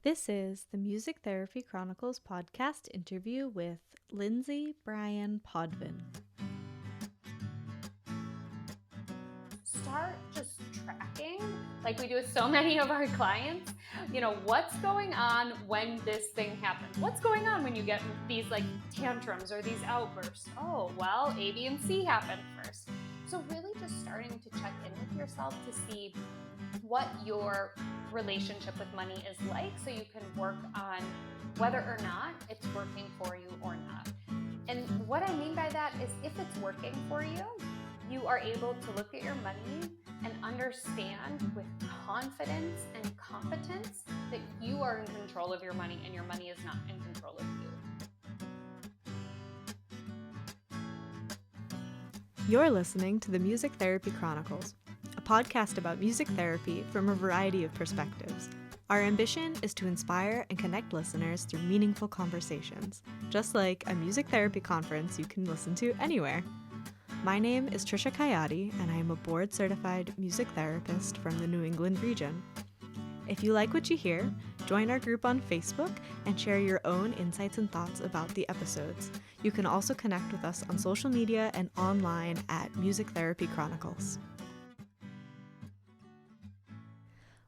This is the Music Therapy Chronicles podcast interview with Lindsay Bryan-Podvin. Start just tracking, like we do with so many of our clients, what's going on when this thing happens? What's going on when you get these like tantrums or these outbursts? Oh, well, A, B, and C happened first. So really just starting to check in with yourself to see what your relationship with money is like so you can work on whether or not it's working for you or not. And what I mean by that is if it's working for you, you are able to look at your money and understand with confidence and competence that you are in control of your money and your money is not in control of you. You're listening to the Music Therapy Chronicles, a podcast about music therapy from a variety of perspectives. Our ambition is to inspire and connect listeners through meaningful conversations, just like a music therapy conference you can listen to anywhere. My name is Trisha Coyote, and I am a board-certified music therapist from the New England region. If you like what you hear, join our group on Facebook and share your own insights and thoughts about the episodes. You can also connect with us on social media and online at Music Therapy Chronicles.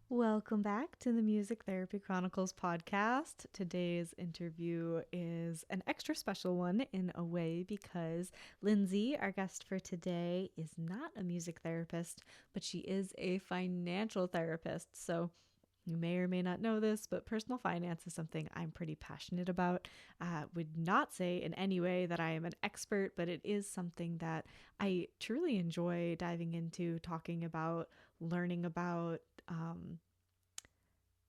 Welcome back to the Music Therapy Chronicles podcast. Today's interview is an extra special one in a way because Lindsay, our guest for today, is not a music therapist, but she is a financial therapist. So you may or may not know this, but personal finance is something I'm pretty passionate about. Would not say in any way that I am an expert, but it is something that I truly enjoy diving into, talking about, learning about.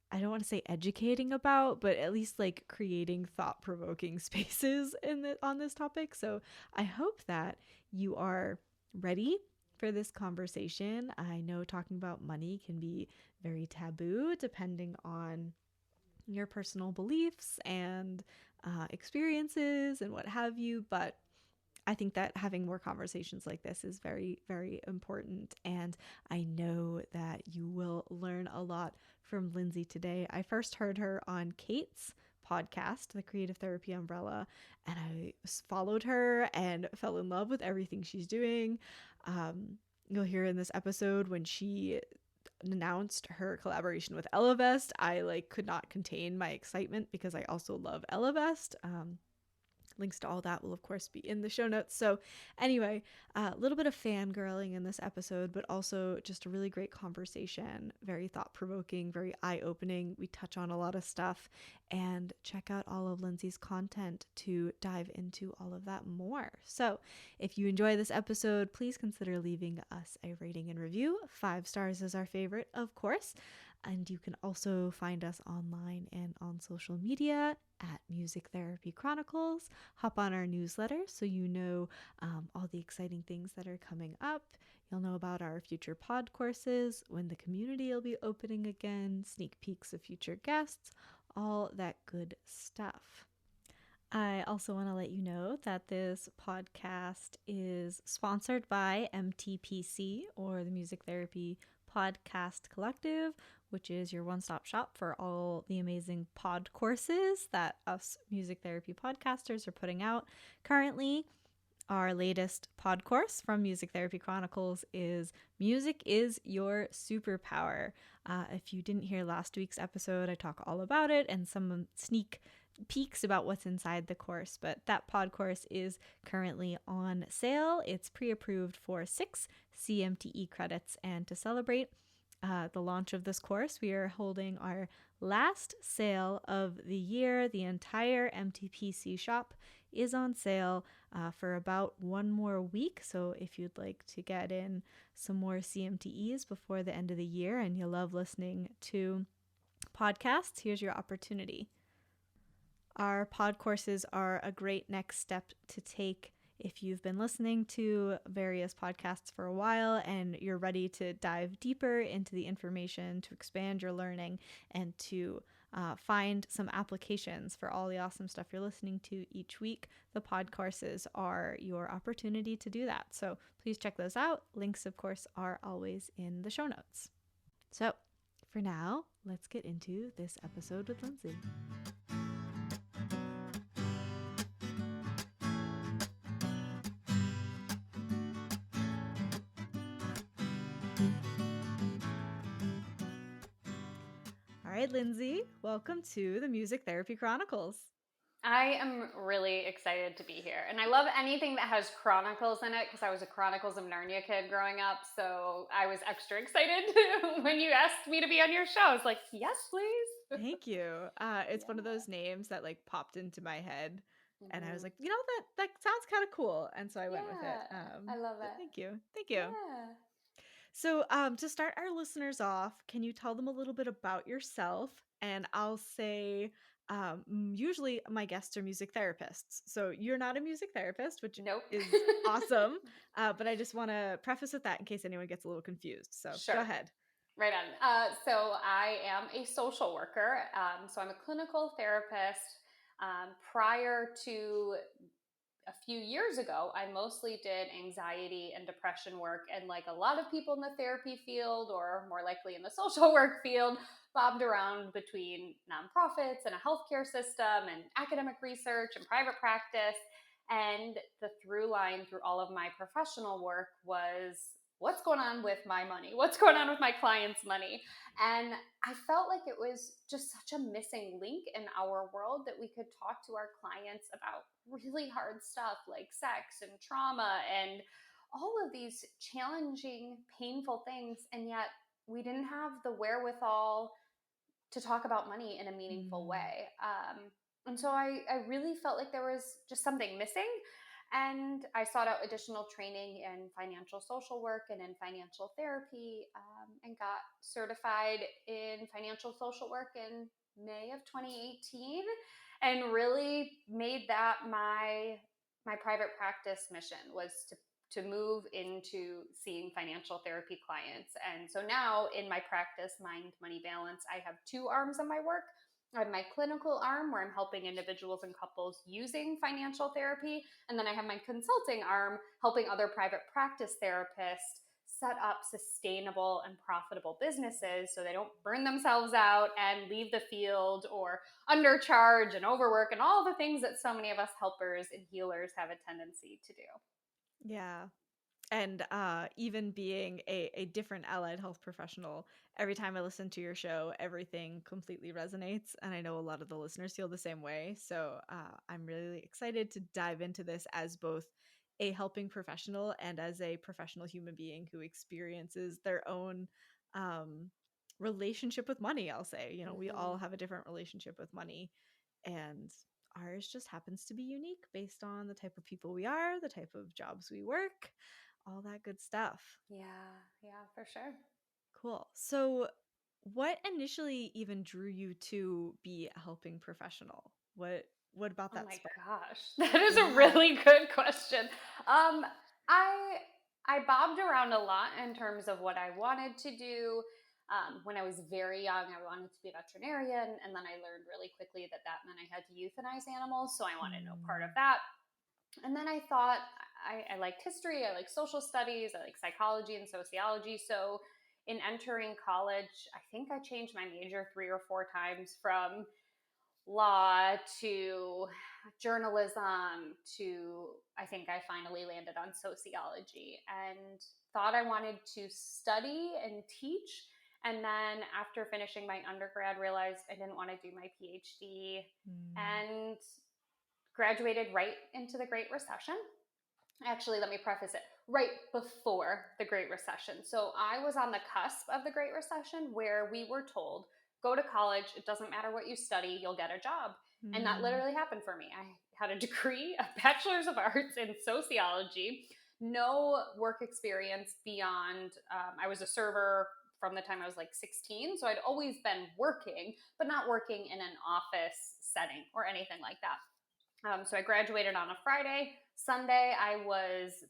I don't want to say educating about, but at least like creating thought-provoking spaces on this topic. So I hope that you are ready for this conversation. I know talking about money can be very taboo depending on your personal beliefs and experiences and what have you, but I think that having more conversations like this is very, very important. And I know that you will learn a lot from Lindsay today. I first heard her on Kate's podcast, The Creative Therapy Umbrella, and I followed her and fell in love with everything she's doing. You'll hear in this episode when she announced her collaboration with Elevest, I could not contain my excitement because I also love Elevest. Links to all that will, of course, be in the show notes. So anyway, a little bit of fangirling in this episode, but also just a really great conversation, very thought-provoking, very eye-opening. We touch on a lot of stuff, and check out all of Lindsay's content to dive into all of that more. So if you enjoy this episode, please consider leaving us a rating and review. 5 stars is our favorite, of course. And you can also find us online and on social media at Music Therapy Chronicles. Hop on our newsletter so you know all the exciting things that are coming up. You'll know about our future pod courses, when the community will be opening again, sneak peeks of future guests, all that good stuff. I also want to let you know that this podcast is sponsored by MTPC, or the Music Therapy Podcast Collective, which is your one-stop shop for all the amazing pod courses that us music therapy podcasters are putting out. Currently, our latest pod course from Music Therapy Chronicles is Music is Your Superpower. If you didn't hear last week's episode, I talk all about it and some sneak peeks about what's inside the course, but that pod course is currently on sale. It's pre-approved for 6 CMTE credits, and to celebrate the launch of this course, we are holding our last sale of the year. The entire MTPC shop is on sale for about 1 more week. So if you'd like to get in some more CMTEs before the end of the year and you love listening to podcasts, here's your opportunity. Our pod courses are a great next step to take if you've been listening to various podcasts for a while and you're ready to dive deeper into the information, to expand your learning, and to find some applications for all the awesome stuff you're listening to each week. The pod courses are your opportunity to do that. So please check those out. Links, of course, are always in the show notes. So For now, let's get into this episode with Lindsay. All right, Lindsay, welcome to the Music Therapy Chronicles. I am really excited to be here. And I love anything that has chronicles in it because I was a Chronicles of Narnia kid growing up. So I was extra excited when you asked me to be on your show. I was like, yes, please. Thank you. It's one of those names that like popped into my head. And I was like, that sounds kind of cool. And so I went with it. I love But it. thank you. Thank you. Yeah. So to start our listeners off, can you tell them a little bit about yourself? And I'll say, usually my guests are music therapists. So you're not a music therapist, which Nope. is awesome. But I just want to preface with that in case anyone gets a little confused. So Sure. Go ahead. Right on. So I am a social worker. So I'm a clinical therapist. Prior to a few years ago, I mostly did anxiety and depression work. And like a lot of people in the therapy field, or more likely in the social work field, bobbed around between nonprofits and a healthcare system and academic research and private practice. And the through line through all of my professional work was, what's going on with my money? What's going on with my clients' money? And I felt like it was just such a missing link in our world that we could talk to our clients about really hard stuff like sex and trauma and all of these challenging, painful things. And yet we didn't have the wherewithal to talk about money in a meaningful way. And so I really felt like there was just something missing. And I sought out additional training in financial social work and in financial therapy, and got certified in financial social work in May of 2018, and really made that my private practice mission was to move into seeing financial therapy clients. And so now in my practice, Mind Money Balance, I have two arms of my work. I have my clinical arm where I'm helping individuals and couples using financial therapy. And then I have my consulting arm helping other private practice therapists set up sustainable and profitable businesses so they don't burn themselves out and leave the field or undercharge and overwork and all the things that so many of us helpers and healers have a tendency to do. Yeah. And even being a different allied health professional, every time I listen to your show, everything completely resonates. And I know a lot of the listeners feel the same way. So I'm really excited to dive into this as both a helping professional and as a professional human being who experiences their own relationship with money, I'll say. We all have a different relationship with money. And ours just happens to be unique based on the type of people we are, the type of jobs we work, all that good stuff. Yeah, for sure. Cool. So, what initially even drew you to be a helping professional? What about that spark? Oh my gosh, that is a really good question. I bobbed around a lot in terms of what I wanted to do. When I was very young, I wanted to be a veterinarian, and then I learned really quickly that meant I had to euthanize animals, so I wanted no part of that. And then I thought I liked history, I like social studies, I like psychology and sociology. So in entering college, I think I changed my major 3 or 4 times, from law to journalism to, I think I finally landed on sociology, and thought I wanted to study and teach. And then after finishing my undergrad, realized I didn't want to do my PhD, and graduated right into the Great Recession. Actually, let me preface it, right before the Great Recession. So I was on the cusp of the Great Recession, where we were told, go to college, it doesn't matter what you study, you'll get a job. And that literally happened for me. I had a degree, a bachelor's of arts in sociology, no work experience beyond, I was a server from the time I was like 16. So I'd always been working, but not working in an office setting or anything like that. So I graduated on a Friday. Sunday, I was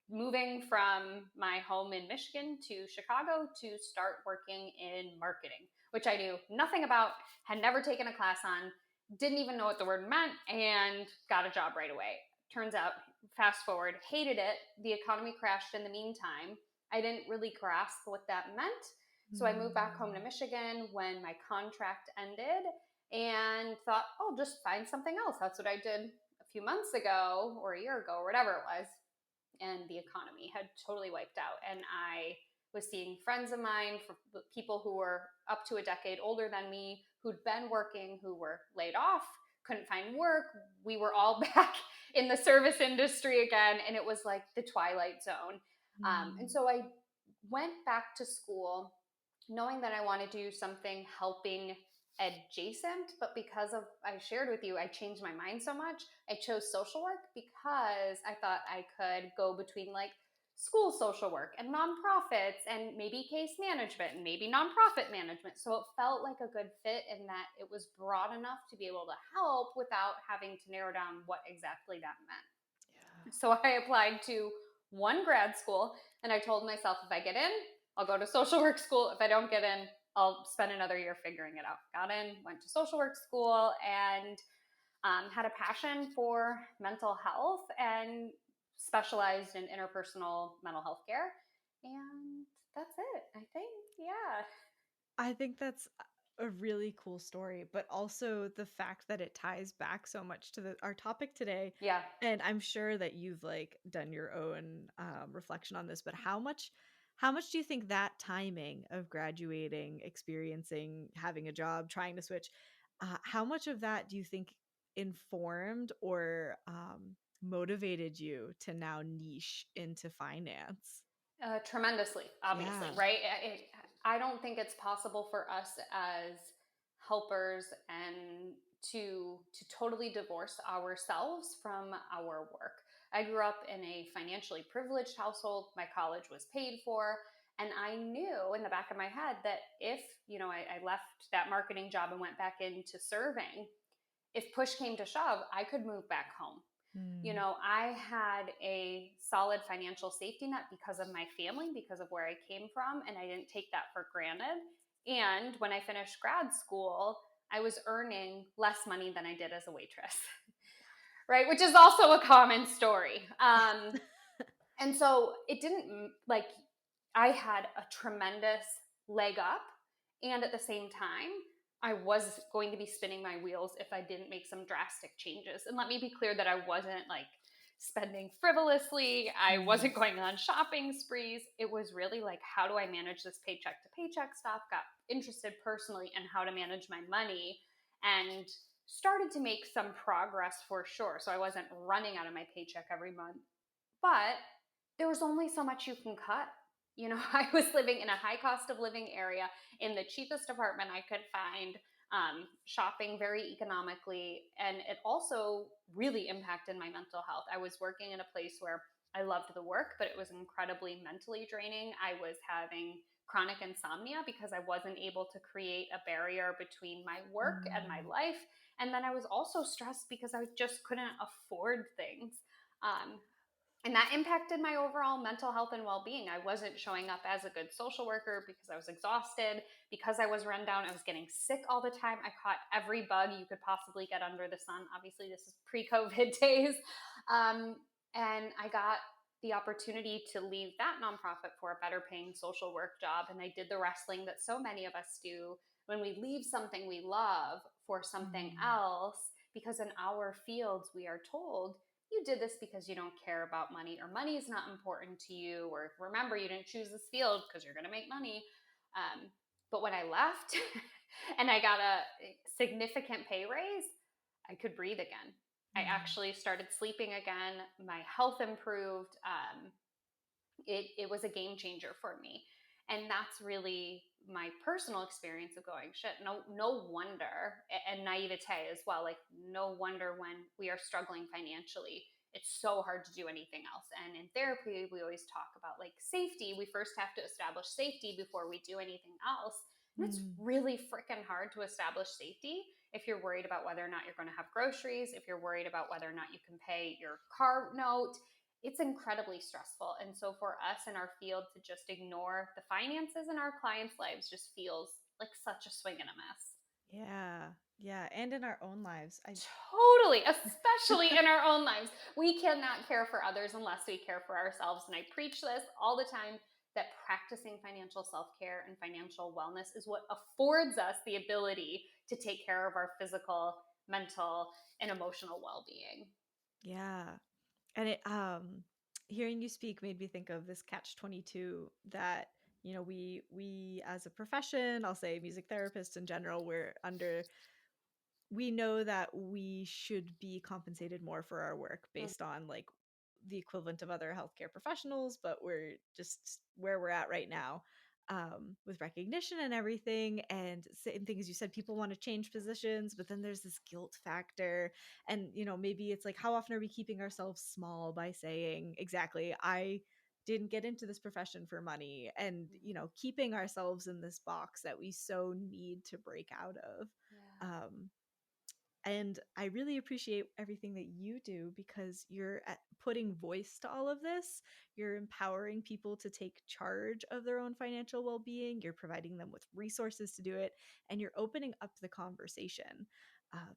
moving from my home in Michigan to Chicago to start working in marketing, which I knew nothing about, had never taken a class on, didn't even know what the word meant, and got a job right away. Turns out, fast forward, hated it. The economy crashed in the meantime. I didn't really grasp what that meant. So I moved back home to Mm. Michigan when my contract ended and thought, oh, just find something else. That's what I did a few months ago or a year ago or whatever it was. And the economy had totally wiped out. And I was seeing friends of mine, people who were up to a decade older than me, who'd been working, who were laid off, couldn't find work. We were all back in the service industry again, and it was like the twilight zone. And Mm. so I went back to school knowing that I wanted to do something helping adjacent, but because of I shared with you, I changed my mind so much. I chose social work because I thought I could go between like school social work and nonprofits and maybe case management and maybe nonprofit management. So it felt like a good fit in that it was broad enough to be able to help without having to narrow down what exactly that meant. Yeah. So I applied to one grad school and I told myself if I get in, I'll go to social work school. If I don't get in, I'll spend another year figuring it out. Got in, went to social work school, and had a passion for mental health and specialized in interpersonal mental health care. And that's it, I think. Yeah. I think that's a really cool story, but also the fact that it ties back so much to our topic today. Yeah. And I'm sure that you've like done your own reflection on this, but how much do you think that timing of graduating, experiencing, having a job, trying to switch, how much of that do you think informed or motivated you to now niche into finance? Tremendously, obviously, Yeah. right? I don't think it's possible for us as helpers and to totally divorce ourselves from our work. I grew up in a financially privileged household. My college was paid for, and I knew in the back of my head that if I left that marketing job and went back into serving, if push came to shove, I could move back home. Mm. I had a solid financial safety net because of my family, because of where I came from, and I didn't take that for granted. And when I finished grad school, I was earning less money than I did as a waitress, right? Which is also a common story. And so it didn't like I had a tremendous leg up. And at the same time, I was going to be spinning my wheels if I didn't make some drastic changes. And let me be clear that I wasn't like spending frivolously. I Mm. wasn't going on shopping sprees. It was really like, how do I manage this paycheck to paycheck stuff? Got interested personally in how to manage my money and started to make some progress for sure. So I wasn't running out of my paycheck every month, but there was only so much you can cut. I was living in a high cost of living area in the cheapest apartment I could find, shopping very economically. And it also really impacted my mental health. I was working in a place where I loved the work, but it was incredibly mentally draining. I was having chronic insomnia because I wasn't able to create a barrier between my work and my Mm. life. And then I was also stressed because I just couldn't afford things. Um, and that impacted my overall mental health and well-being. I wasn't showing up as a good social worker because I was exhausted, because I was run down. I was getting sick all the time. I caught every bug you could possibly get under the sun. Obviously, this is pre-COVID days. And I got the opportunity to leave that nonprofit for a better paying social work job. And I did the wrestling that so many of us do when we leave something we love for something Mm. else, because in our fields, we are told you did this because you don't care about money, or money is not important to you, or remember, you didn't choose this field because you're going to make money. But when I left and I got a significant pay raise, I could breathe again. I Mm. actually started sleeping again. My health improved. It was a game changer for me. And that's really my personal experience of going, shit, no wonder, and naivete as well. Like, no wonder when we are struggling financially, it's so hard to do anything else. And in therapy, we always talk about like safety. We first have to establish safety before we do anything else. And it's Mm. really freaking hard to establish safety if you're worried about whether or not you're going to have groceries, if you're worried about whether or not you can pay your car note. It's incredibly stressful. And so for us in our field to just ignore the finances in our clients' lives just feels like such a swing and a miss. Yeah. Yeah. And in our own lives. I Totally, especially in our own lives. We cannot care for others unless we care for ourselves. And I preach this all the time that practicing financial self-care and financial wellness is what affords us the ability to take care of our physical, mental, and emotional well-being. Yeah. And it hearing you speak made me think of this catch-22 that, you know, we as a profession, I'll say music therapists in general, we're under. We know that we should be compensated more for our work based on like the equivalent of other healthcare professionals, but we're just where we're at right now, with recognition and everything. And same thing as you said, people want to change positions, but then there's this guilt factor. And, you know, maybe it's like, how often are we keeping ourselves small by saying, exactly, I didn't get into this profession for money, and, you know, keeping ourselves in this box that we so need to break out of. Yeah. And I really appreciate everything that you do, because you're putting voice to all of this. You're empowering people to take charge of their own financial well being. You're providing them with resources to do it. And you're opening up the conversation,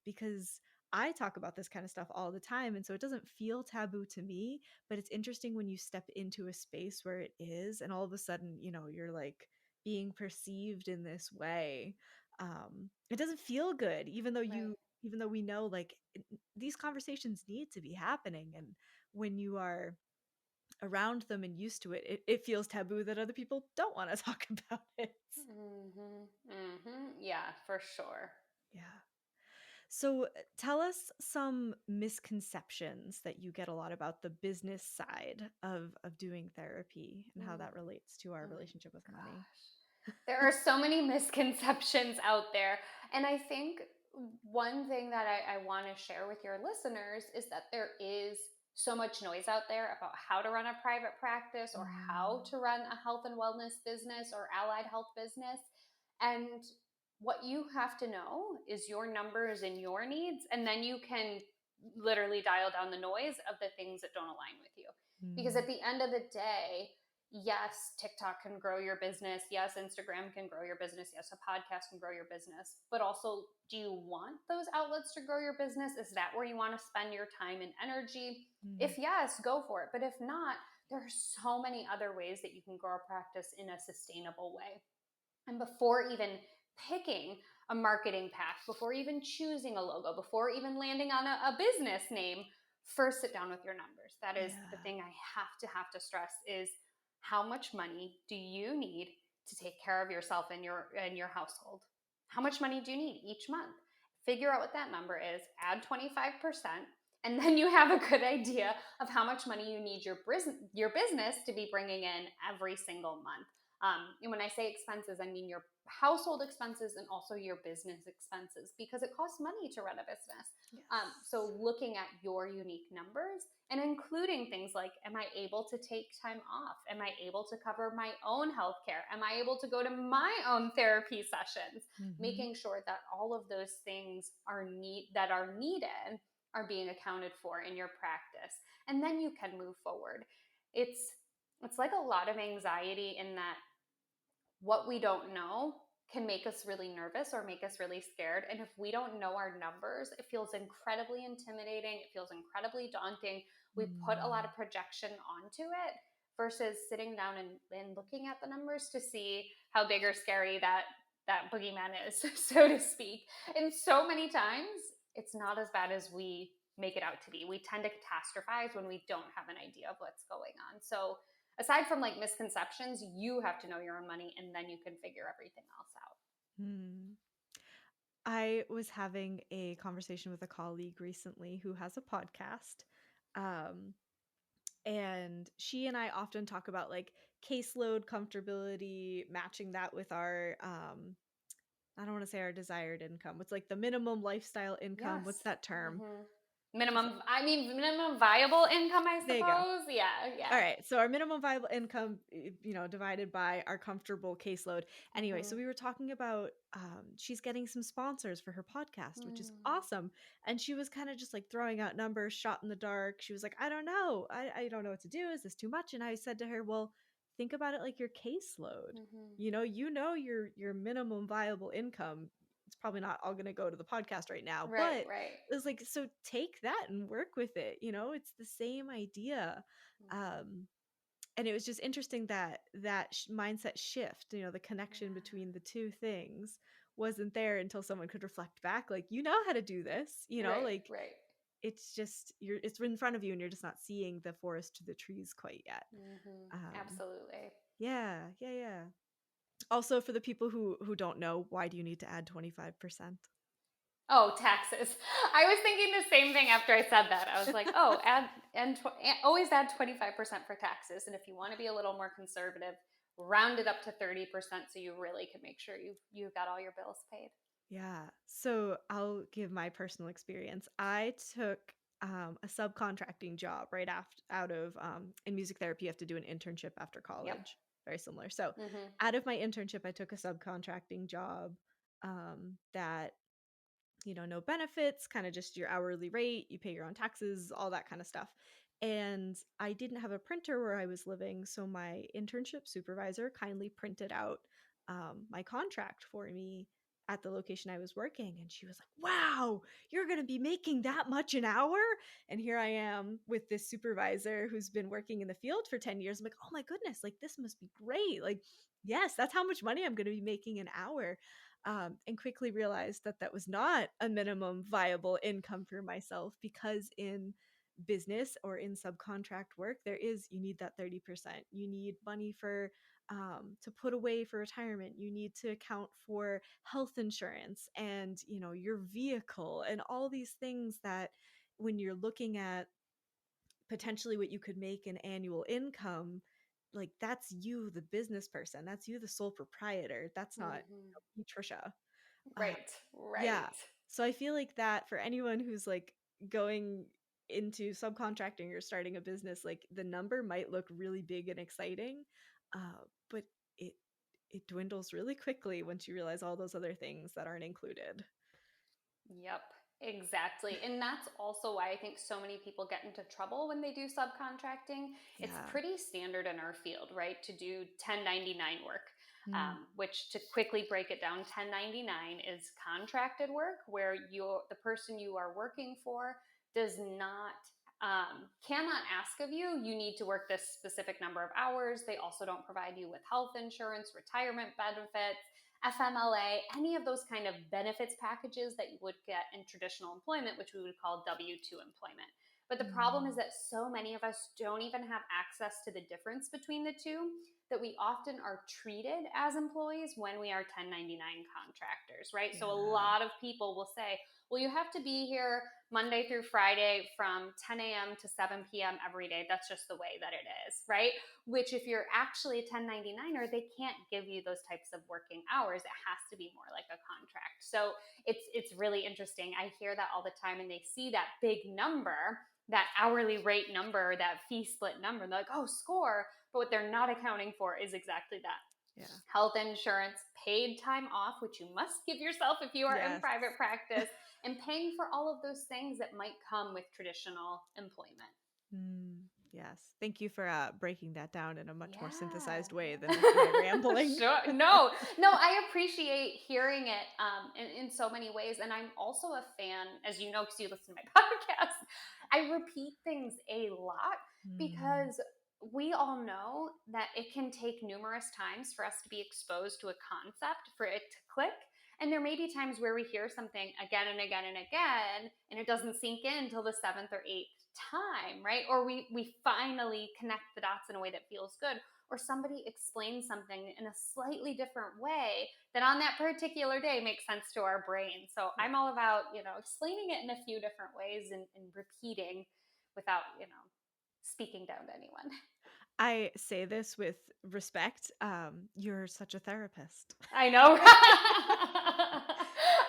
because I talk about this kind of stuff all the time. And so it doesn't feel taboo to me, but it's interesting when you step into a space where it is. And all of a sudden, you know, you're like being perceived in this way. It doesn't feel good, Right. even though we know like these conversations need to be happening. And when you are around them and used to it, it feels taboo that other people don't want to talk about it. Yeah, for sure. Yeah. So tell us some misconceptions that you get a lot about the business side of doing therapy and how Mm. that relates to our Oh my relationship with money. gosh. There are so many misconceptions out there. And I think one thing that I want to share with your listeners is that there is so much noise out there about how to run a private practice or how Mm, to run a health and wellness business or allied health business. And what you have to know is your numbers and your needs. And then you can literally dial down the noise of the things that don't align with you. Because mm, at the end of the day, yes, TikTok can grow your business. Yes, Instagram can grow your business. Yes, a podcast can grow your business. But also, do you want those outlets to grow your business? Is that where you want to spend your time and energy? mm, If yes, go for it. But if not, there are so many other ways that you can grow a practice in a sustainable way. And before even picking a marketing path, before even choosing a logo, before even landing on a business name, first sit down with your numbers. That is the yeah. thing I have to stress is how much money do you need to take care of yourself and your household? How much money do you need each month? Figure out what that number is, add 25%, and then you have a good idea of how much money you need your business to be bringing in every single month. And when I say expenses, I mean your household expenses and also your business expenses, because it costs money to run a business. So Yes. looking at your unique numbers and including things like, am I able to take time off? Am I able to cover my own healthcare? Am I able to go to my own therapy sessions? Mm-hmm. Making sure that all of those things that are needed are being accounted for in your practice. And then you can move forward. It's like a lot of anxiety in that what we don't know can make us really nervous or make us really scared. And if we don't know our numbers, it feels incredibly intimidating. It feels incredibly daunting. We put a lot Mm. of projection onto it versus sitting down and looking at the numbers to see how big or scary that boogeyman is, so to speak. And so many times it's not as bad as we make it out to be. We tend to catastrophize when we don't have an idea of what's going on. So aside from like misconceptions, you have to know your own money and then you can figure everything else out. Mm. I was having a conversation with a colleague recently who has a podcast. Um, and she and I often talk about like caseload comfortability, matching that with our, I don't want to say our desired income. What's like the minimum lifestyle income? Yes. What's that term? Mm-hmm. Is it, Minimum viable income, I there you go. suppose. Yeah, All yeah. right. So our minimum viable income, you know, divided by our comfortable caseload. Anyway, so Mm-hmm. we were talking about she's getting some sponsors for her podcast, which is Mm. awesome. And she was kind of just like throwing out numbers, shot in the dark. She was like, I don't know. I don't know what to do. Is this too much? And I said to her, well, think about it like your caseload. Mm-hmm. You know your minimum viable income. It's probably not all going to go to the podcast right now, Right, but right. it was like, so take that and work with it. You know, it's the same idea. Mm-hmm. um And it was just interesting that mindset shift, the connection between the two things wasn't there until someone could reflect back, like, how to do this, Right, like, right. it's just it's in front of you and you're just not seeing the forest to the trees quite yet. um Absolutely. yeah, yeah, yeah. Also, for the people who don't know, why do you need to add 25%? Oh, taxes. I was thinking the same thing after I said that. I was like, oh, always add 25% for taxes. And if you want to be a little more conservative, round it up to 30% so you really can make sure you've got all your bills paid. Yeah. So I'll give my personal experience. I took a subcontracting job right after out of in music therapy. You have to do an internship after Yep. college. Very similar. So Mm-hmm. out of my internship, I took a subcontracting job that no benefits, kind of just your hourly rate, you pay your own taxes, all that kind of stuff. And I didn't have a printer where I was living, so my internship supervisor kindly printed out my contract for me at the location I was working. And she was like, wow, you're going to be making that much an hour? And here I am with this supervisor who's been working in the field for 10 years. I'm like, oh my goodness, like this must be great. Like, yes, that's how much money I'm going to be making an hour. And quickly realized that that was not a minimum viable income for myself, because in business or in subcontract work, you need that 30%. You need money for to put away for retirement. You need to account for health insurance and your vehicle and all these things that, when you're looking at potentially what you could make in annual income, like, that's you, the business person, that's you, the sole proprietor, that's not Mm-hmm. me, Trisha. uh, Right, yeah. right. So I feel like that for anyone who's like going into subcontracting or starting a business, like, the number might look really big and exciting, but it it dwindles really quickly once you realize all those other things that aren't included. Yep, exactly. And that's also why I think so many people get into trouble when they do subcontracting. It's Yeah. pretty standard in our field, right, to do 1099 work, Mm. which, to quickly break it down, 1099 is contracted work where the person you are working for does not cannot ask of you, you need to work this specific number of hours. They also don't provide you with health insurance, retirement benefits, FMLA, any of those kind of benefits packages that you would get in traditional employment, which we would call W-2 employment. But the problem is Mm. that so many of us don't even have access to the difference between the two, that we often are treated as employees when we are 1099 contractors, right? So a Yeah. lot of people will say, well, you have to be here Monday through Friday from 10 a.m. to 7 p.m. every day. That's just the way that it is, right? Which, if you're actually a 1099er, they can't give you those types of working hours. It has to be more like a contract. So it's really interesting. I hear that all the time, and they see that big number, that hourly rate number, that fee split number, and they're like, oh, score. But what they're not accounting for is exactly that: Yeah. health insurance, paid time off, which you must give yourself if you are in Yes. private practice, and paying for all of those things that might come with traditional employment. Mm, yes. Thank you for breaking that down in a much more Yeah, synthesized way than just my yeah. rambling. Sure. No, no, I appreciate hearing it in so many ways. And I'm also a fan, as you know, because you listen to my podcast, I repeat things a lot Mm, because we all know that it can take numerous times for us to be exposed to a concept, for it to click. And there may be times where we hear something again and again and again, and it doesn't sink in until the seventh or eighth time, right? Or we finally connect the dots in a way that feels good, or somebody explains something in a slightly different way that on that particular day makes sense to our brain. So yeah. I'm all about, explaining it in a few different ways, and repeating without, speaking down to anyone. I say this with respect. You're such a therapist. I know.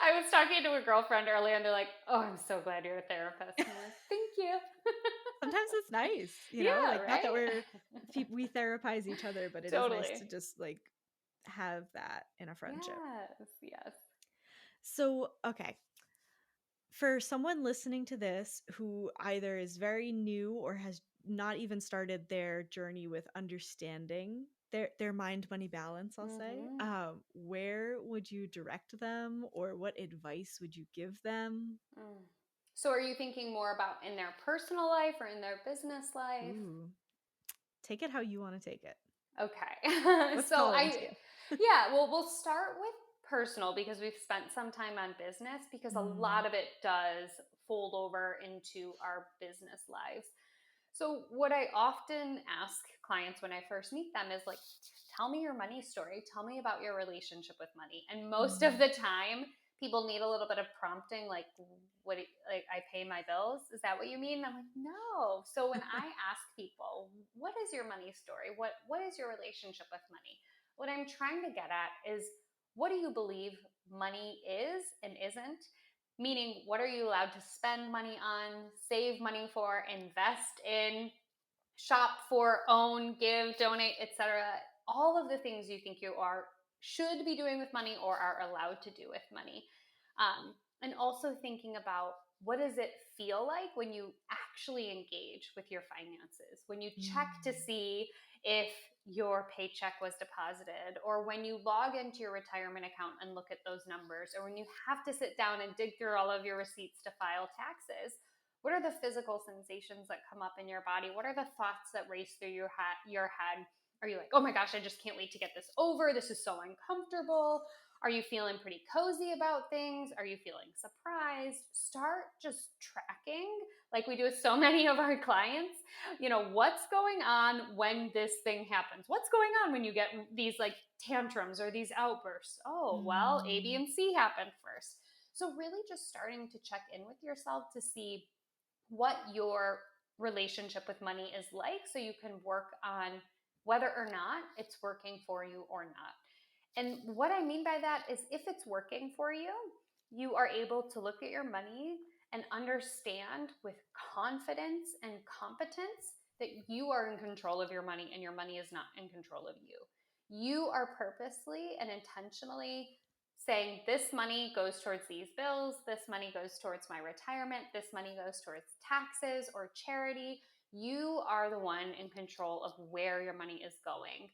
I was talking to a girlfriend earlier, and they're like, oh, I'm so glad you're a therapist. I'm like, thank you. Sometimes it's nice, Yeah, like, not that right? we therapize each other, but it is nice to Totally. just like have that in a friendship. Yes, yes. So, okay, for someone listening to this who either is very new or has not even started their journey with understanding their mind money balance, I'll say, Mm-hmm. where would you direct them, or what advice would you give them? Mm. So are you thinking more about in their personal life or in their business life? Ooh. take it how you want to take it. Okay. What's So calling to you? yeah, well, we'll start with personal because we've spent some time on business because a Mm. lot of it does fold over into our business lives. So, what I often ask clients when I first meet them is like, tell me your money story. Tell me about your relationship with money. And most of Mm. the time, people need a little bit of prompting, like, like I pay my bills? Is that what you mean? I'm like, no. So when I ask people, what is your money story? What is your relationship with money? What I'm trying to get at is, what do you believe money is and isn't? Meaning, what are you allowed to spend money on, save money for, invest in, shop for, own, give, donate, etc. All of the things you think you are should be doing with money or are allowed to do with money. And also thinking about, what does it feel like when you actually engage with your finances, when you check to Mm. see if your paycheck was deposited, or when you log into your retirement account and look at those numbers, or when you have to sit down and dig through all of your receipts to file taxes. What are the physical sensations that come up in your body? What are the thoughts that race through your head? Are you like, oh my gosh, I just can't wait to get this over. This is so uncomfortable. Are you feeling pretty cozy about things? Are you feeling surprised? Start just tracking, like we do with so many of our clients. What's going on when this thing happens? What's going on when you get these like tantrums or these outbursts? Oh, well, A, B, Mm. and C happened first. So, really just starting to check in with yourself to see what your relationship with money is like so you can work on whether or not it's working for you or not. And what I mean by that is, if it's working for you, you are able to look at your money and understand with confidence and competence that you are in control of your money and your money is not in control of you. You are purposely and intentionally saying, this money goes towards these bills, this money goes towards my retirement, this money goes towards taxes or charity. You are the one in control of where your money is going.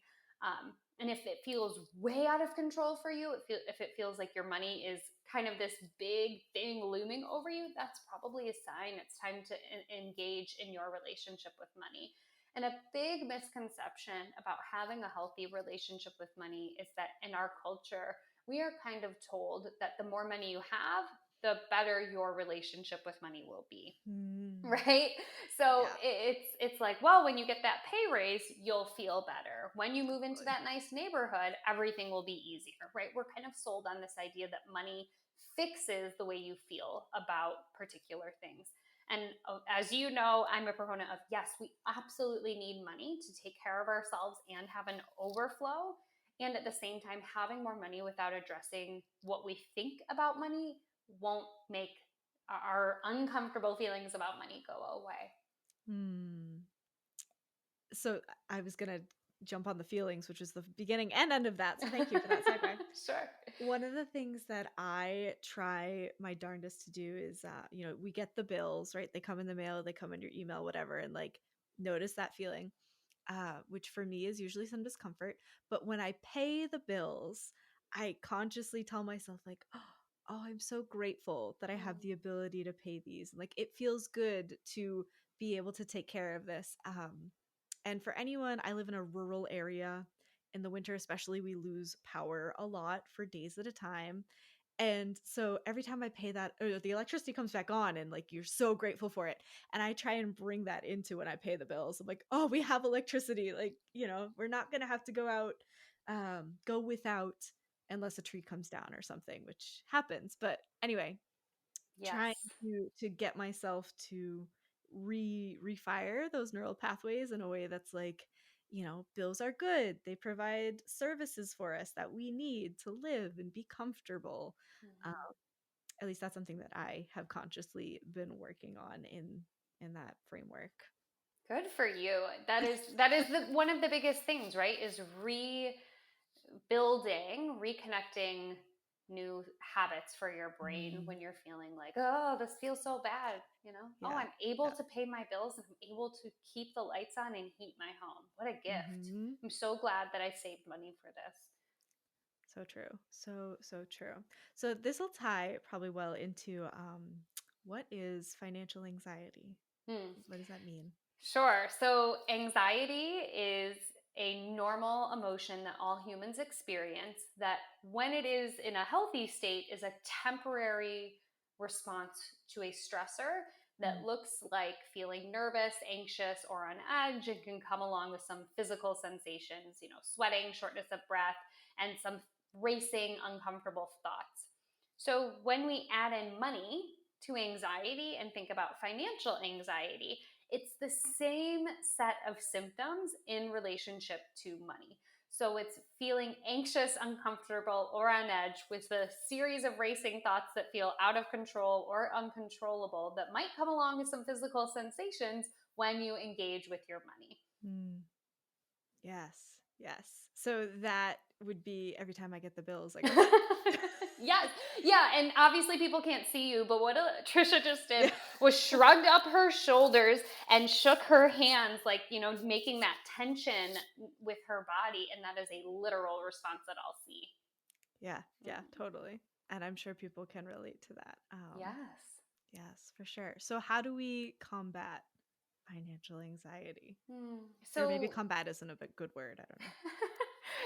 And if it feels way out of control for you, if it feels like your money is kind of this big thing looming over you, that's probably a sign it's time to engage in your relationship with money. And a big misconception about having a healthy relationship with money is that in our culture, we are kind of told that the more money you have, the better your relationship with money will be. Mm. Right? So Yeah. it's like, well, when you get that pay raise, you'll feel better. When you move into Totally. that nice neighborhood, everything will be easier, right? We're kind of sold on this idea that money fixes the way you feel about particular things. And as you know, I'm a proponent of, yes, we absolutely need money to take care of ourselves and have an overflow. And at the same time, having more money without addressing what we think about money won't make our uncomfortable feelings about money go away. Mm. So I was going to jump on the feelings, which is the beginning and end of that. So thank you for that segue. Sure. One of the things that I try my darndest to do is, we get the bills, right? They come in the mail, they come in your email, whatever, and like notice that feeling, which for me is usually some discomfort. But when I pay the bills, I consciously tell myself, like, oh, I'm so grateful that I have the ability to pay these. Like, it feels good to be able to take care of this. And for anyone, I live in a rural area. In the winter, especially, we lose power a lot for days at a time. And so every time I pay that, the electricity comes back on, and like you're so grateful for it. And I try and bring that into when I pay the bills. I'm like, oh, we have electricity. Like, we're not going to have to go without unless a tree comes down or something, which happens. But anyway, trying Yes. to get myself to refire those neural pathways in a way that's like, bills are good, they provide services for us that we need to live and be comfortable. um, Mhm. at least that's something that I have consciously been working on in that framework. Good for you. That is one of the biggest things, right? Is rebuilding, reconnecting new habits for your brain Mm. when you're feeling like, oh, this feels so bad. Oh, Yeah, I'm able yeah. to pay my bills and I'm able to keep the lights on and heat my home. What a gift. Hmm. I'm so glad that I saved money for this. So true. So true. So this will tie probably well into what is financial anxiety? Hmm. What does that mean? Sure. So anxiety is a normal emotion that all humans experience that when it is in a healthy state is a temporary response to a stressor that Mm. looks like feeling nervous, anxious, or on edge, and can come along with some physical sensations, sweating, shortness of breath, and some racing, uncomfortable thoughts. So when we add in money to anxiety and think about financial anxiety, it's the same set of symptoms in relationship to money. So it's feeling anxious, uncomfortable, or on edge with a series of racing thoughts that feel out of control or uncontrollable that might come along with some physical sensations when you engage with your money. Mm. Yes. Yes. So that would be every time I get the bills, I go, Yes. Yeah. And obviously people can't see you, but what Trisha just did yeah. was shrugged up her shoulders and shook her hands, like, making that tension with her body. And that is a literal response that I'll see. Yeah. Yeah. Mm. Totally. And I'm sure people can relate to that. Yes. Yes, for sure. So, how do we combat financial anxiety? Or maybe So combat isn't a good word. I don't know.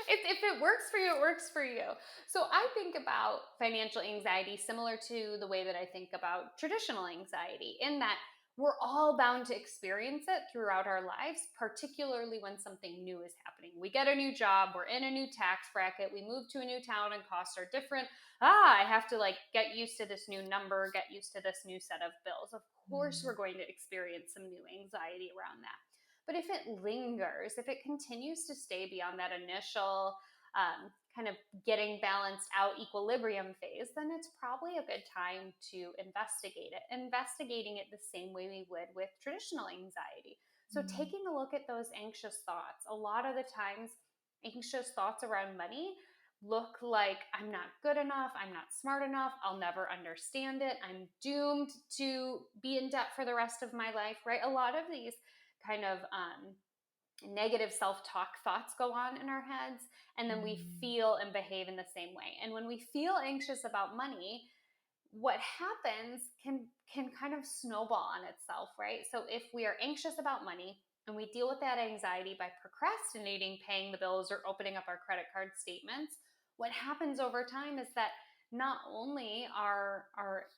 if it works for you, it works for you. So I think about financial anxiety similar to the way that I think about traditional anxiety, in that we're all bound to experience it throughout our lives, particularly when something new is happening. We get a new job, we're in a new tax bracket, we move to a new town and costs are different. I have to like get used to this new number, get used to this new set of bills. Of course, Mm. we're going to experience some new anxiety around that. But if it lingers, if it continues to stay beyond that initial kind of getting balanced out equilibrium phase, then it's probably a good time to investigate it. Investigating it the same way we would with traditional anxiety. So, Mm. taking a look at those anxious thoughts, a lot of the times, anxious thoughts around money look like I'm not good enough, I'm not smart enough, I'll never understand it, I'm doomed to be in debt for the rest of my life, right? A lot of these kind of negative self-talk thoughts go on in our heads, and then we Mm. feel and behave in the same way. And when we feel anxious about money, what happens can kind of snowball on itself, right? So if we are anxious about money and we deal with that anxiety by procrastinating paying the bills or opening up our credit card statements, what happens over time is that not only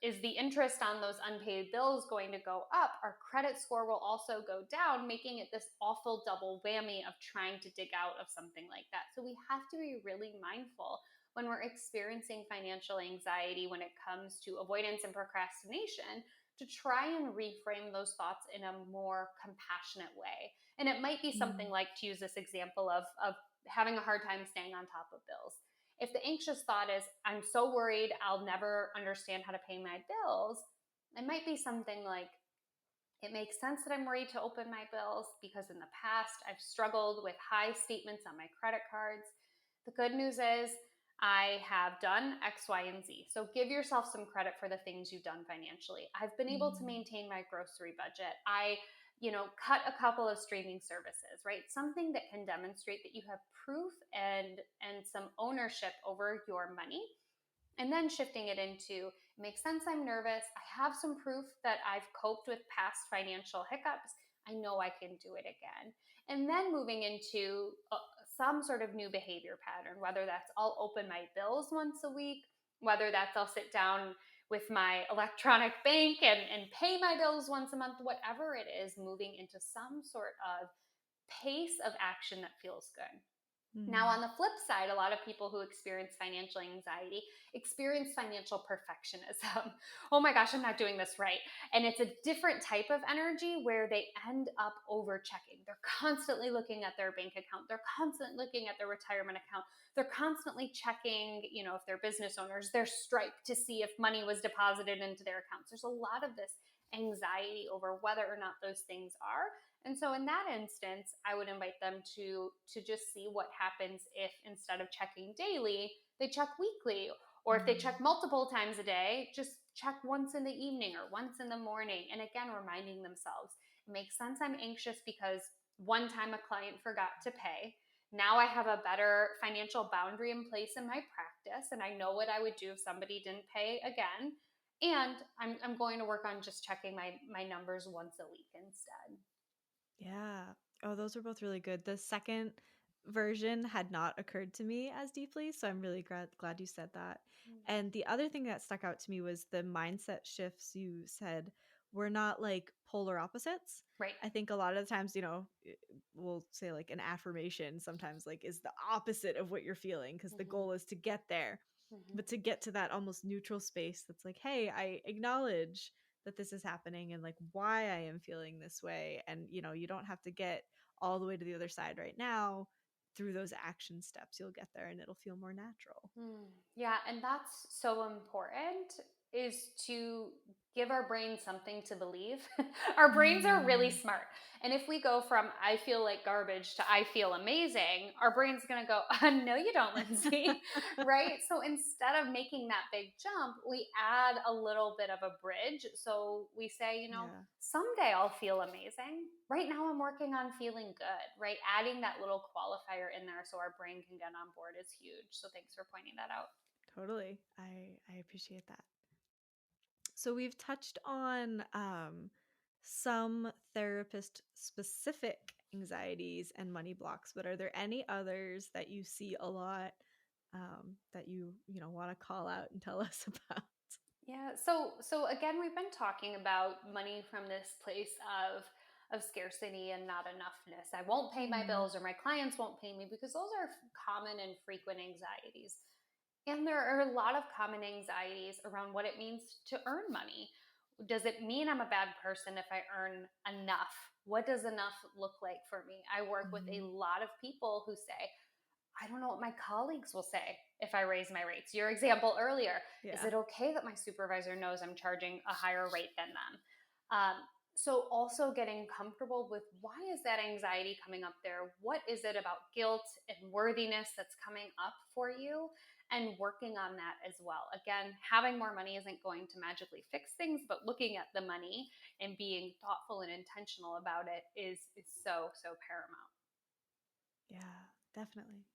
is the interest on those unpaid bills going to go up, our credit score will also go down, making it this awful double whammy of trying to dig out of something like that. So we have to be really mindful when we're experiencing financial anxiety when it comes to avoidance and procrastination, to try and reframe those thoughts in a more compassionate way. And it might be something Mm. like, to use this example of having a hard time staying on top of bills. If the anxious thought is, I'm so worried I'll never understand how to pay my bills, it might be something like, it makes sense that I'm worried to open my bills because in the past I've struggled with high statements on my credit cards. The good news is I have done X, Y, and Z. So give yourself some credit for the things you've done financially. I've been able to Mm. maintain my grocery budget. I, cut a couple of streaming services, right? Something that can demonstrate that you have proof and some ownership over your money, and then shifting it into, it makes sense I'm nervous, I have some proof that I've coped with past financial hiccups, I know I can do it again. And then moving into some sort of new behavior pattern, whether that's I'll open my bills once a week, whether that's I'll sit down with my electronic bank and pay my bills once a month, whatever it is, moving into some sort of pace of action that feels good. Now, Mm. on the flip side, a lot of people who experience financial anxiety experience financial perfectionism. Oh my gosh, I'm not doing this right. And it's a different type of energy where they end up over checking. They're constantly looking at their bank account. They're constantly looking at their retirement account. They're constantly checking, if they're business owners, their Stripe to see if money was deposited into their accounts. There's a lot of this anxiety over whether or not those things are. And so in that instance, I would invite them to just see what happens if instead of checking daily, they check weekly, or if they Mm. check multiple times a day, just check once in the evening or once in the morning. And again, reminding themselves, it makes sense I'm anxious because one time a client forgot to pay. Now I have a better financial boundary in place in my practice, and I know what I would do if somebody didn't pay again. And I'm going to work on just checking my numbers once a week instead. Yeah. Oh, those were both really good. The second version had not occurred to me as deeply, so I'm really glad you said that. And the other thing that stuck out to me was the mindset shifts you said were not like polar opposites. Right. I think a lot of the times, we'll say like an affirmation sometimes like is the opposite of what you're feeling because the Mm-hmm. goal is to get there. Mm-hmm. But to get to that almost neutral space that's like, hey, I acknowledge that this is happening and like why I am feeling this way. And, you don't have to get all the way to the other side right now. Through those action steps, you'll get there and it'll feel more natural. Yeah, and that's so important is to give our brain something to believe. Our brains are really Mm, smart. And if we go from I feel like garbage to I feel amazing, our brain's going to go, no, you don't, Lindsay. Right? So instead of making that big jump, we add a little bit of a bridge. So we say, yeah, someday I'll feel amazing. Right now I'm working on feeling good, right? Adding that little qualifier in there so our brain can get on board is huge. So thanks for pointing that out. totally. I appreciate that. So we've touched on some therapist specific anxieties and money blocks, but are there any others that you see a lot that you want to call out and tell us about? Yeah. So again, we've been talking about money from this place of scarcity and not enoughness. I won't pay my Mm, bills or my clients won't pay me because those are common and frequent anxieties. And there are a lot of common anxieties around what it means to earn money. Does it mean I'm a bad person if I earn enough? What does enough look like for me? I work with a mhm. lot of people who say, I don't know what my colleagues will say if I raise my rates. Your example earlier, is Yeah. it okay that my supervisor knows I'm charging a higher rate than them? Um, so also getting comfortable with why is that anxiety coming up there? What is it about guilt and worthiness that's coming up for you? And working on that as well. Again, having more money isn't going to magically fix things, but looking at the money and being thoughtful and intentional about it is so paramount. Yeah, definitely.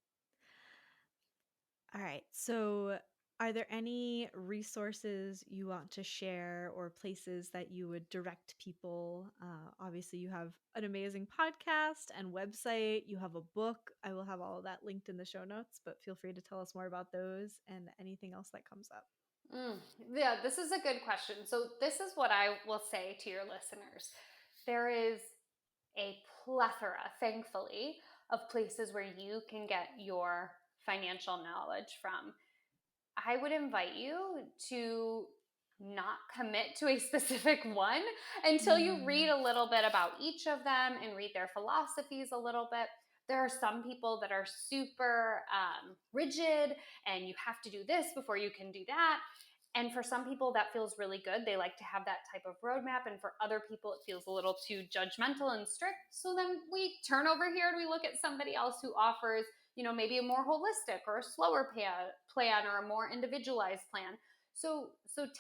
All right. So, are there any resources you want to share or places that you would direct people? Obviously, you have an amazing podcast and website. You have a book. I will have all of that linked in the show notes, but feel free to tell us more about those and anything else that comes up. Mm, yeah, this is a good question. So, this is what I will say to your listeners. There is a plethora, thankfully, of places where you can get your financial knowledge from. I would invite you to not commit to a specific one until you read Mm, a little bit about each of them and read their philosophies a little bit. There are some people that are super rigid and you have to do this before you can do that. And for some people, that feels really good. They like to have that type of roadmap. And for other people, it feels a little too judgmental and strict. So then we turn over here and we look at somebody else who offers, maybe a more holistic or a slower plan or a more individualized plan. So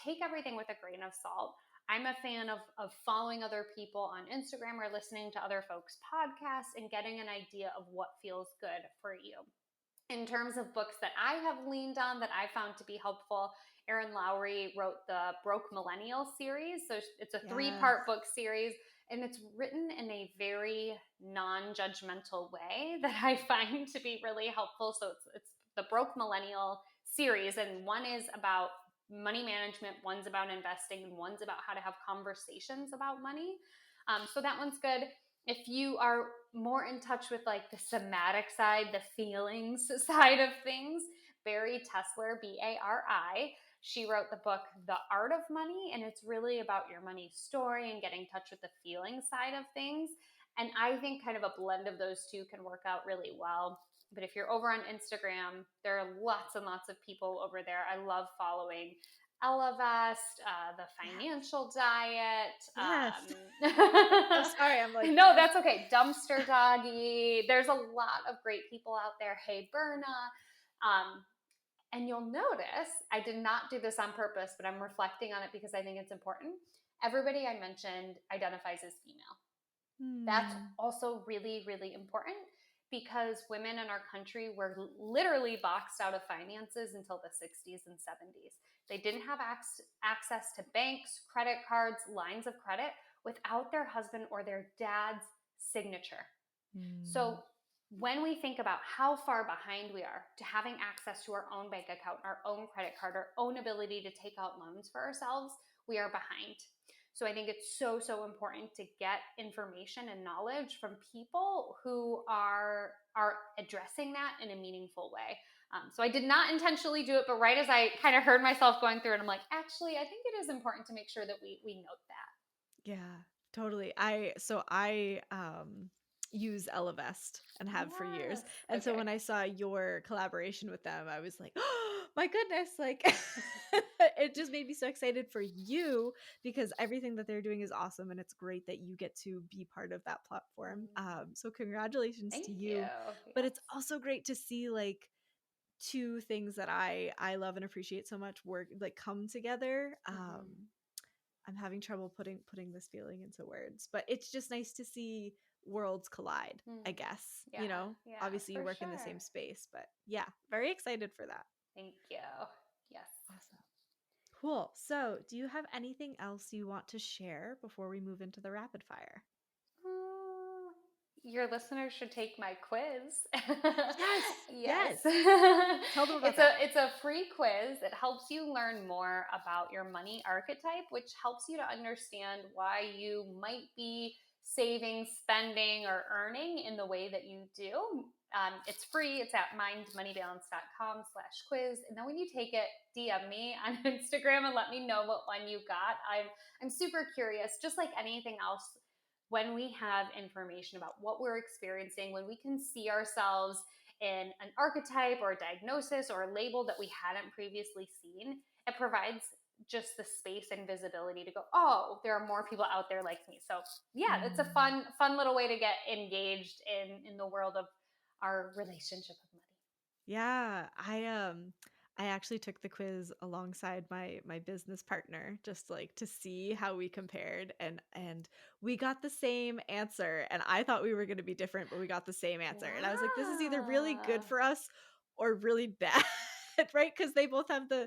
take everything with a grain of salt. I'm a fan of following other people on Instagram or listening to other folks' podcasts and getting an idea of what feels good for you. In terms of books that I have leaned on that I found to be helpful, Erin Lowry wrote the Broke Millennial series. So it's a yes. three-part book series, and it's written in a very non-judgmental way that I find to be really helpful. So it's the Broke Millennial series, and one is about money management, one's about investing, and one's about how to have conversations about money. So that one's good. If you are more in touch with like the somatic side, the feelings side of things, Barry Tesler, Bari, she wrote the book The Art of Money, and it's really about your money story and getting in touch with the feeling side of things. And I think kind of a blend of those two can work out really well. But if you're over on Instagram, there are lots and lots of people over there. I love following Elevest, the Yes. financial diet. Yes. I'm sorry. I'm like, No, yes. that's okay. Dumpster doggy. There's a lot of great people out there. Hey, Berna. And you'll notice I did not do this on purpose, but I'm reflecting on it because I think it's important. Everybody I mentioned identifies as female. That's Hmm. also really, really important because women in our country were literally boxed out of finances until the 60s and 70s. They didn't have access to banks, credit cards, lines of credit without their husband or their dad's signature. Mm. So when we think about how far behind we are to having access to our own bank account, our own credit card, our own ability to take out loans for ourselves, we are behind. So I think it's so, so important to get information and knowledge from people who are addressing that in a meaningful way. So I did not intentionally do it, but right as I kind of heard myself going through it, I'm like, actually, I think it is important to make sure that we note that. Yeah, totally. I use Elevest and have for years. Yes. And so Okay. when I saw your collaboration with them, I was like, "Oh, my goodness, like it just made me so excited for you because everything that they're doing is awesome and it's great that you get to be part of that platform. So congratulations Thank to you. you. But Yes. it's also great to see like two things that I love and appreciate so much work like come together. I'm having trouble putting this feeling into words, but it's just nice to see worlds collide, I guess. Yeah. You know, Yeah, obviously you for work in the sure. same space, but yeah, very excited for that. Thank you. Yes. Awesome. Cool. So, do you have anything else you want to share before we move into the rapid fire? Uh, your listeners should take my quiz. Yes. Yes. Yes. Tell them about It's that. a free quiz. It helps you learn more about your money archetype, which helps you to understand why you might be saving, spending, or earning in the way that you do. It's free. It's at mindmoneybalance.com/quiz. And then when you take it, DM me on Instagram and let me know what one you got. I'm super curious, just like anything else. When we have information about what we're experiencing, when we can see ourselves in an archetype or a diagnosis or a label that we hadn't previously seen, it provides just the space and visibility to go, oh, there are more people out there like me. So yeah, it's a fun little way to get engaged in the world of our relationship with money. Yeah, I actually took the quiz alongside my business partner just like to see how we compared and we got the same answer and I thought we were going to be different but we got the same answer. And I was like this is either really good Wow. for us or really bad. Right? Because they both have the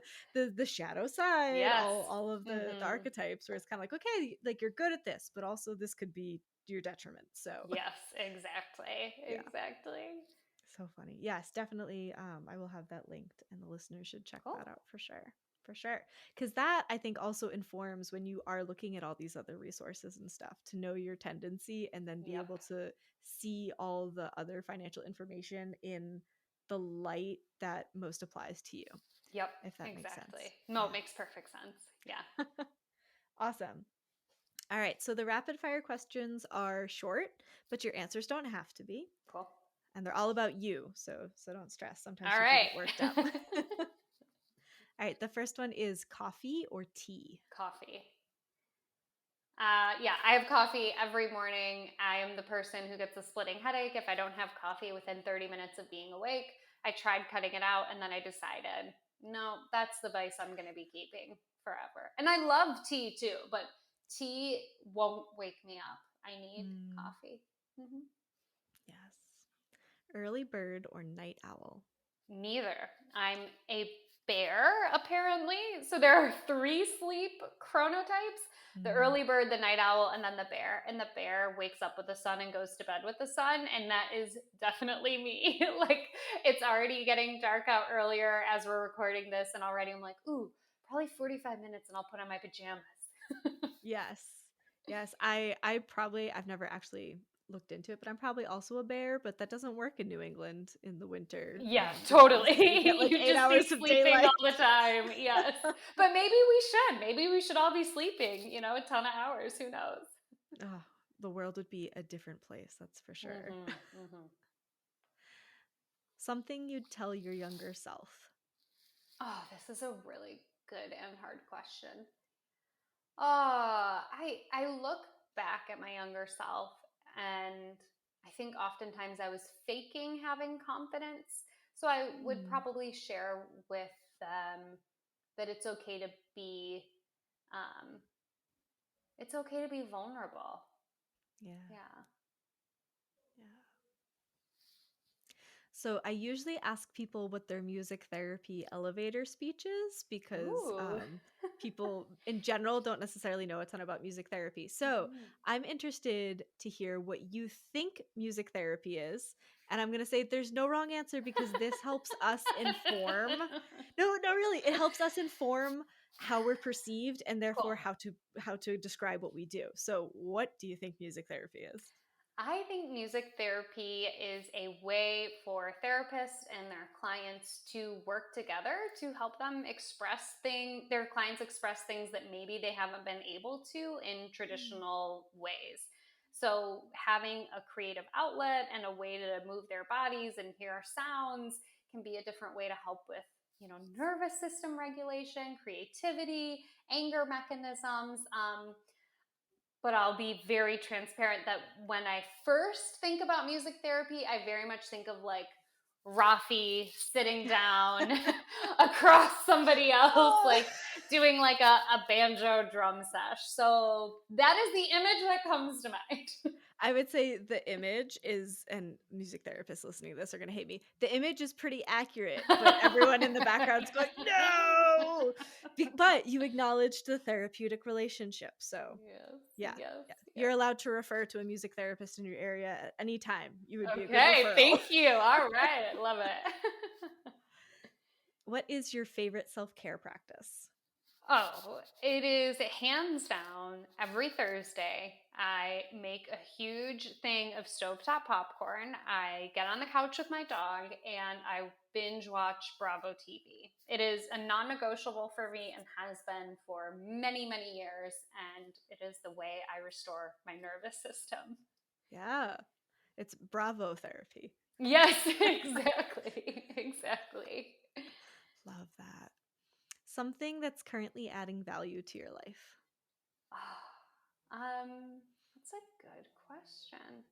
shadow side, Yes. all of the archetypes where it's kind of like okay, like you're good at this, but also this could be your detriment. So Yes, exactly. yeah. Exactly. So funny. Yes, definitely. I will have that linked and the listeners should check Cool. that out for sure. For sure. Because that I think also informs when you are looking at all these other resources and stuff to know your tendency and then be Yep. able to see all the other financial information in the light that most applies to you. Yep. If that makes sense. Exactly. No, it makes perfect sense. Yeah. Awesome. All right. So the rapid fire questions are short, but your answers don't have to be. Cool. And they're all about you, so don't stress. Sometimes All people right. get worked up. All right, the first one is coffee or tea? Coffee. Yeah, I have coffee every morning. I am the person who gets a splitting headache if I don't have coffee within 30 minutes of being awake. I tried cutting it out and then I decided, no, that's the vice I'm going to be keeping forever. And I love tea too, but tea won't wake me up. I need coffee. Mm-hmm. Yes. Early bird or night owl? Neither. I'm a bear, apparently. So there are 3 sleep chronotypes: the early bird, the night owl, and then the bear. And the bear wakes up with the sun and goes to bed with the sun. And that is definitely me. Like, it's already getting dark out earlier as we're recording this. And already I'm like, ooh, probably 45 minutes and I'll put on my pajamas. Yes. Yes. I've never actually looked into it, but I'm probably also a bear, but that doesn't work in New England in the winter. Yeah, Because totally. you get like You 8 just be hours of sleeping daylight. all the time. Yes. But maybe we should. Maybe we should all be sleeping, a ton of hours. Who knows? Oh, the world would be a different place, that's for sure. Something you'd tell your younger self. Oh, this is a really good and hard question. I look back at my younger self and I think oftentimes I was faking having confidence. So I would probably share with them that be um, it's okay to be vulnerable. Yeah. Yeah. Yeah. So I usually ask people what their music therapy elevator speech is because Ooh. people in general don't necessarily know a ton about music therapy. So Mhm. I'm interested to hear what you think music therapy is. And I'm going to say there's no wrong answer because this helps us inform. No, really. It helps us inform how we're perceived and therefore Cool. how to describe what we do. So what do you think music therapy is? I think music therapy is a way for therapists and their clients to work together to help them their clients express things that maybe they haven't been able to in Mm. traditional ways. So having a creative outlet and a way to move their bodies and hear sounds can be a different way to help with, nervous system regulation, creativity, anger mechanisms. But I'll be very transparent that when I first think about music therapy, I very much think of like Rafi sitting down across somebody else, Oh. like doing like a banjo drum sesh. So that is the image that comes to mind. I would say the image is, and music therapists listening to this are going to hate me. The image is pretty accurate, but everyone in the background's going, no! But you acknowledged the therapeutic relationship. So, Yes, yeah, yes, yeah. You're yes. allowed to refer to a music therapist in your area at any time. You would be a good Okay, referral. thank you. All right, I love it. What is your favorite self care practice? Oh, it is hands down every Thursday. I make a huge thing of stovetop popcorn. I get on the couch with my dog and I binge watch Bravo TV. It is a non negotiable for me and has been for many, many years. And it is the way I restore my nervous system. Yeah, it's Bravo therapy. Yes, exactly. Exactly. Love that. Something that's currently adding value to your life. That's a good question.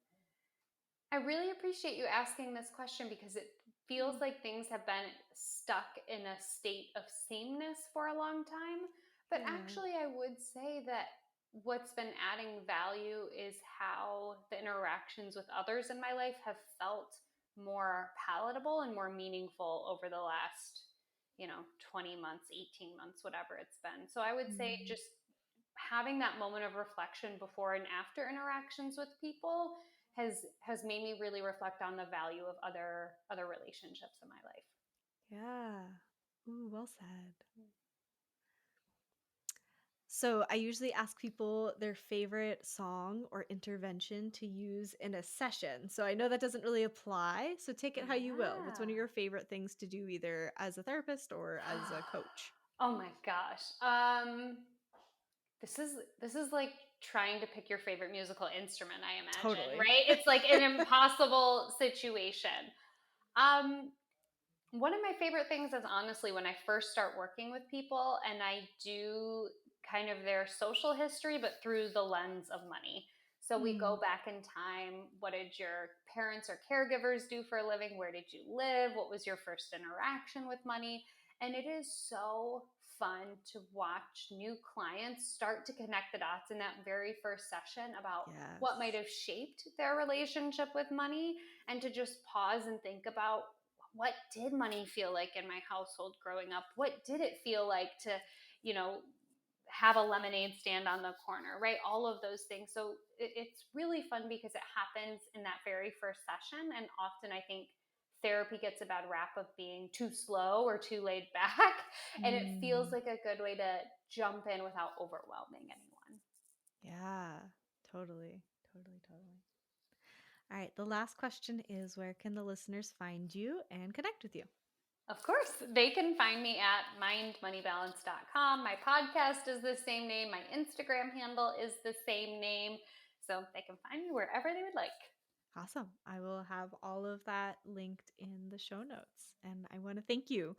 I really appreciate you asking this question because it feels Mm. like things have been stuck in a state of sameness for a long time. But Yeah. actually, I would say that what's been adding value is how the interactions with others in my life have felt more palatable and more meaningful over the last, 20 months, 18 months, whatever it's been. So I would say Mm. just having that moment of reflection before and after interactions with people has made me really reflect on the value of other relationships in my life. Yeah. Ooh, well said. So I usually ask people their favorite song or intervention to use in a session. So I know that doesn't really apply. So take it how you will. What's one of Yeah. your favorite things to do either as a therapist or as a coach? Oh my gosh. This is like trying to pick your favorite musical instrument, I imagine, Totally. right? It's like an impossible situation. Um, One of my favorite things is honestly when I first start working with people and I do kind of their social history, but through the lens of money. So we go Mm, back in time. What did your parents or caregivers do for a living? Where did you live? What was your first interaction with money? And it is so fun to watch new clients start to connect the dots in that very first session about what might yes. have shaped their relationship with money and to just pause and think about what did money feel like in my household growing up? What did it feel like to, you know, have a lemonade stand on the corner, right? All of those things. So it's really fun because it happens in that very first session. And often I think therapy gets a bad rap of being too slow or too laid back. And it feels Mm, like a good way to jump in without overwhelming anyone. yeah, totally. Totally, totally. All right. The last question is where can the listeners find you and connect with you? Of course, they can find me at mindmoneybalance.com. My podcast is the same name. My Instagram handle is the same name. So they can find me wherever they would like. Awesome. I will have all of that linked in the show notes. And I want to thank you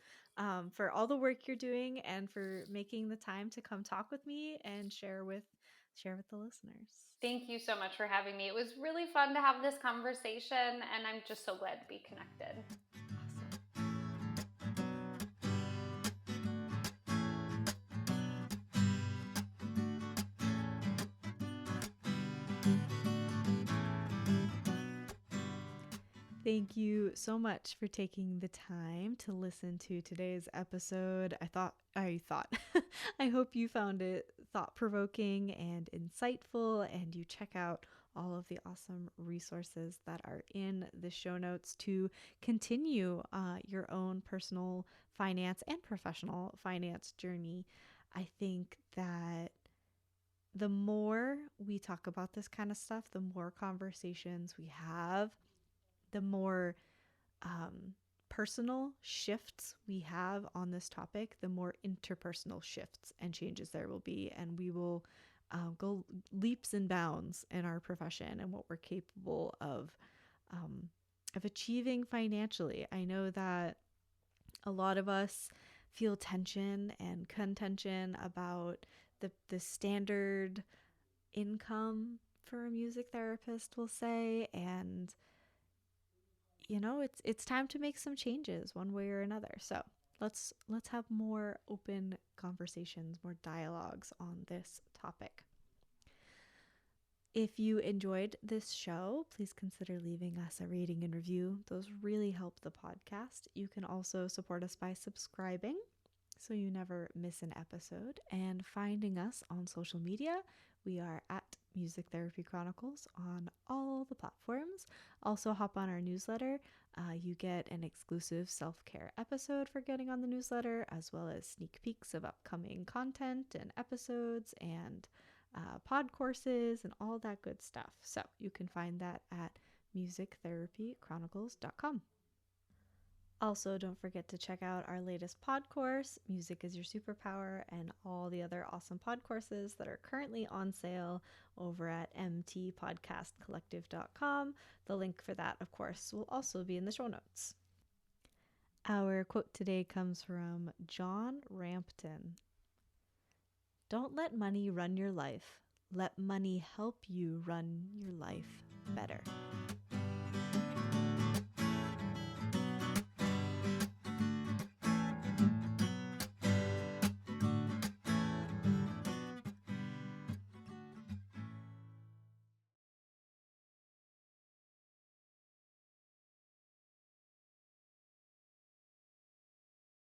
for all the work you're doing and for making the time to come talk with me and share with the listeners. Thank you so much for having me. It was really fun to have this conversation, and I'm just so glad to be connected. Awesome. Thank you so much for taking the time to listen to today's episode. I hope you found it thought-provoking and insightful, and you check out all of the awesome resources that are in the show notes to continue your own personal finance and professional finance journey. I think that the more we talk about this kind of stuff, the more conversations we have, the more personal shifts we have on this topic, the more interpersonal shifts and changes there will be. And we will go leaps and bounds in our profession and what we're capable of achieving financially. I know that a lot of us feel tension and contention about the standard income for a music therapist, we'll say, and it's time to make some changes one way or another. So let's have more open conversations, more dialogues on this topic. If you enjoyed this show, please consider leaving us a rating and review. Those really help the podcast. You can also support us by subscribing so you never miss an episode, and finding us on social media. We are at Music Therapy Chronicles on all the platforms. Also, hop on our newsletter. You get an exclusive self-care episode for getting on the newsletter, as well as sneak peeks of upcoming content and episodes and pod courses and all that good stuff. So you can find that at musictherapychronicles.com. Also, don't forget to check out our latest pod course, Music is Your Superpower, and all the other awesome pod courses that are currently on sale over at mtpodcastcollective.com. The link for that, of course, will also be in the show notes. Our quote today comes from John Rampton. Don't let money run your life. Let money help you run your life better.